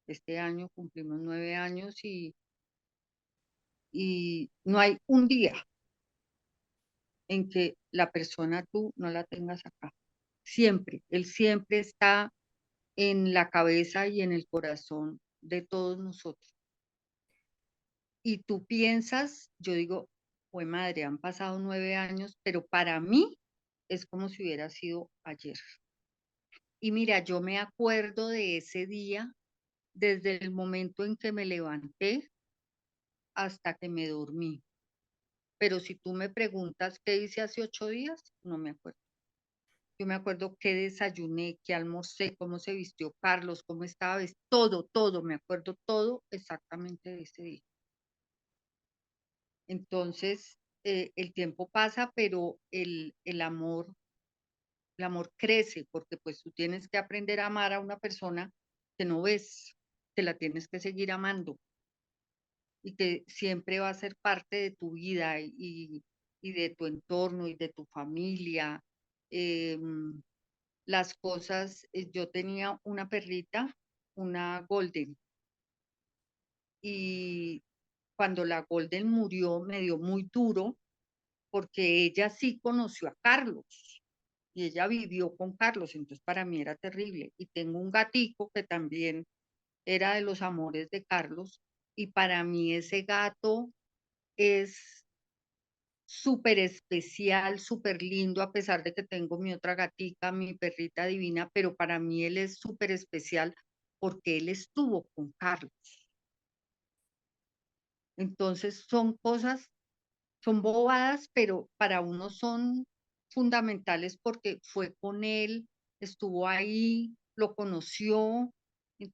Este año cumplimos 9 años y no hay un día en que la persona tú no la tengas acá. Siempre, él siempre está en la cabeza y en el corazón de todos nosotros. Y tú piensas, yo digo, pues madre, han pasado 9 años, pero para mí es como si hubiera sido ayer. Y mira, yo me acuerdo de ese día desde el momento en que me levanté hasta que me dormí. Pero si tú me preguntas qué hice hace 8 días, no me acuerdo. Yo me acuerdo qué desayuné, qué almorcé, cómo se vistió Carlos, cómo estaba vestido, todo, todo, me acuerdo todo exactamente de ese día. Entonces, el tiempo pasa, pero el amor crece, porque pues tú tienes que aprender a amar a una persona que no ves, que la tienes que seguir amando y que siempre va a ser parte de tu vida y de tu entorno y de tu familia. Em, las cosas, yo tenía una perrita, una Golden, y cuando la Golden murió me dio muy duro porque ella sí conoció a Carlos y ella vivió con Carlos, entonces para mí era terrible. Y tengo un gatico que también era de los amores de Carlos y para mí ese gato es súper especial, súper lindo, a pesar de que tengo mi otra gatica, mi perrita divina, pero para mí él es súper especial porque él estuvo con Carlos. Entonces son cosas, son bobadas, pero para uno son fundamentales porque fue con él, estuvo ahí, lo conoció y,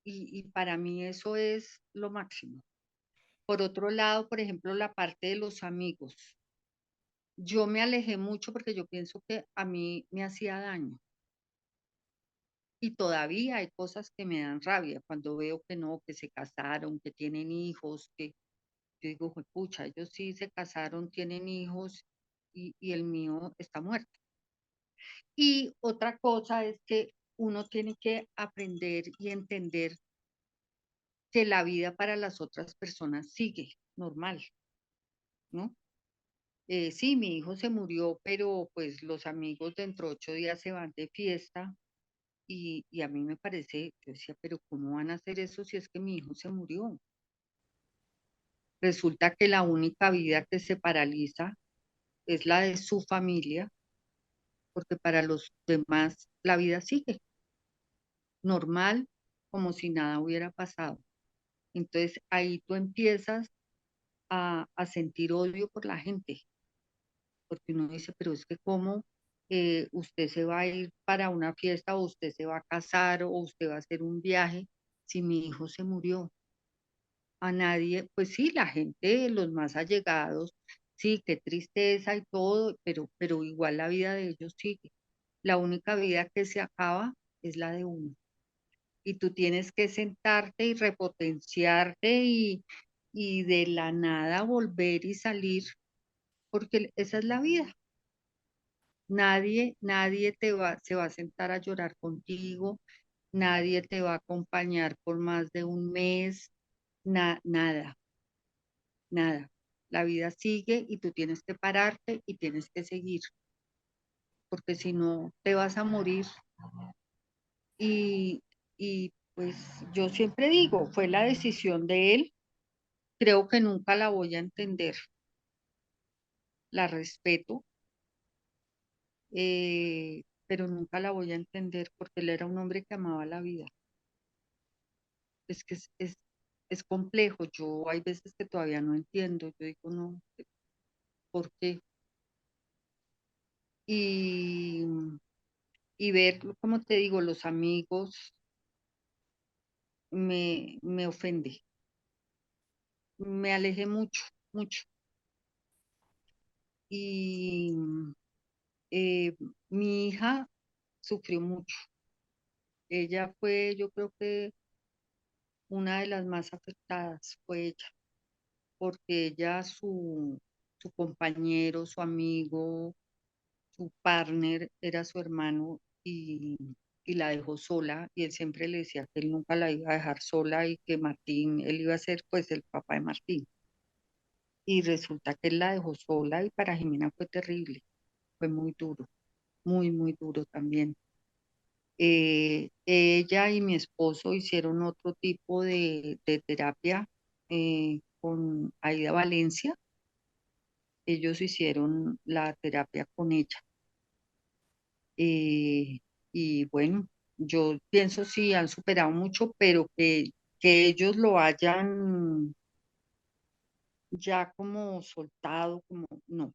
y para mí eso es lo máximo. Por otro lado, por ejemplo, la parte de los amigos. Yo me alejé mucho porque yo pienso que a mí me hacía daño y todavía hay cosas que me dan rabia cuando veo que no, que se casaron, que tienen hijos, que yo digo, pucha, ellos sí se casaron, tienen hijos y el mío está muerto. Y otra cosa es que uno tiene que aprender y entender que la vida para las otras personas sigue normal, ¿no? Sí, mi hijo se murió, pero pues los amigos dentro de 8 días se van de fiesta. Y a mí me parece, yo decía, pero ¿cómo van a hacer eso si es que mi hijo se murió? Resulta que la única vida que se paraliza es la de su familia, porque para los demás la vida sigue normal, como si nada hubiera pasado. Entonces ahí tú empiezas a sentir odio por la gente, porque uno dice, pero es que cómo usted se va a ir para una fiesta o usted se va a casar o usted va a hacer un viaje si mi hijo se murió. A nadie, pues sí, la gente, los más allegados, sí, qué tristeza y todo, pero igual la vida de ellos sigue. La única vida que se acaba es la de uno. Y tú tienes que sentarte y repotenciarte y de la nada volver y salir, porque esa es la vida. Nadie se va a sentar a llorar contigo, nadie te va a acompañar por más de un mes, nada. Nada. La vida sigue y tú tienes que pararte y tienes que seguir, porque si no te vas a morir. Y, y pues yo siempre digo, fue la decisión de él, creo que nunca la voy a entender, la respeto, pero nunca la voy a entender porque él era un hombre que amaba la vida. Es que es complejo, yo hay veces que todavía no entiendo, yo digo, no, ¿por qué? Y, y ver, como te digo, los amigos me ofende. Me alejé mucho, mucho. y eh, mi hija sufrió mucho. Ella fue, yo creo que una de las más afectadas fue ella, porque ella, su compañero, su amigo, su partner era su hermano y la dejó sola y él siempre le decía que él nunca la iba a dejar sola y que Martín, él iba a ser pues el papá de Martín. Y resulta que él la dejó sola y para Jimena fue terrible, fue muy duro, muy, muy duro también. Ella y mi esposo hicieron otro tipo de terapia con Aida Valencia. Ellos hicieron la terapia con ella. Eh, y bueno, yo pienso sí han superado mucho, pero que ellos lo hayan ya como soltado, como no,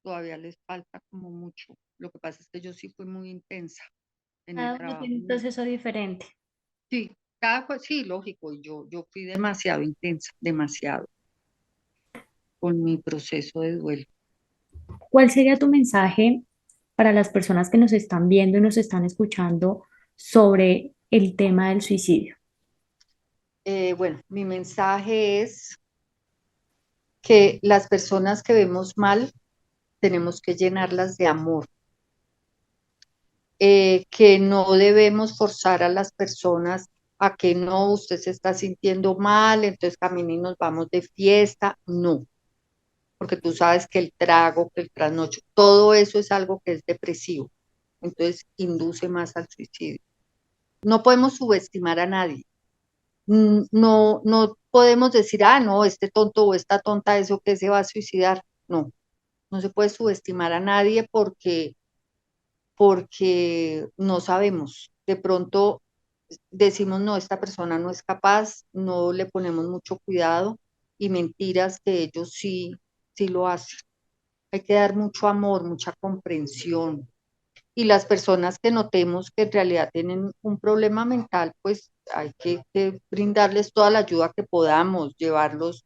todavía les falta como mucho. Lo que pasa es que yo sí fui muy intensa en el Cada uno trabajo. tiene un proceso diferente. Sí, sí, lógico, y yo fui demasiado intensa, demasiado, con mi proceso de duelo. ¿Cuál sería tu mensaje para las personas que nos están viendo y nos están escuchando sobre el tema del suicidio? Bueno, mi mensaje es que las personas que vemos mal tenemos que llenarlas de amor, que no debemos forzar a las personas a que no, usted se está sintiendo mal, entonces camine y nos vamos de fiesta, no, porque tú sabes que el trago, que el trasnocho, todo eso es algo que es depresivo, entonces induce más al suicidio. No podemos subestimar a nadie. No, no podemos decir, ah, no, este tonto o esta tonta, eso que se va a suicidar. No, no se puede subestimar a nadie porque no sabemos. De pronto decimos, no, esta persona no es capaz, no le ponemos mucho cuidado y mentiras que ellos sí, sí lo hacen. Hay que dar mucho amor, mucha comprensión, y las personas que notemos que en realidad tienen un problema mental, pues hay que brindarles toda la ayuda que podamos, llevarlos,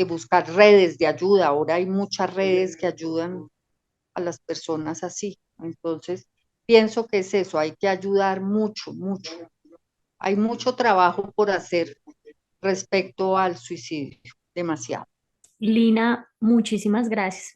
buscar redes de ayuda. Ahora hay muchas redes que ayudan a las personas así. Entonces, pienso que es eso, hay que ayudar mucho, mucho. Hay mucho trabajo por hacer respecto al suicidio, demasiado. Lina, muchísimas gracias.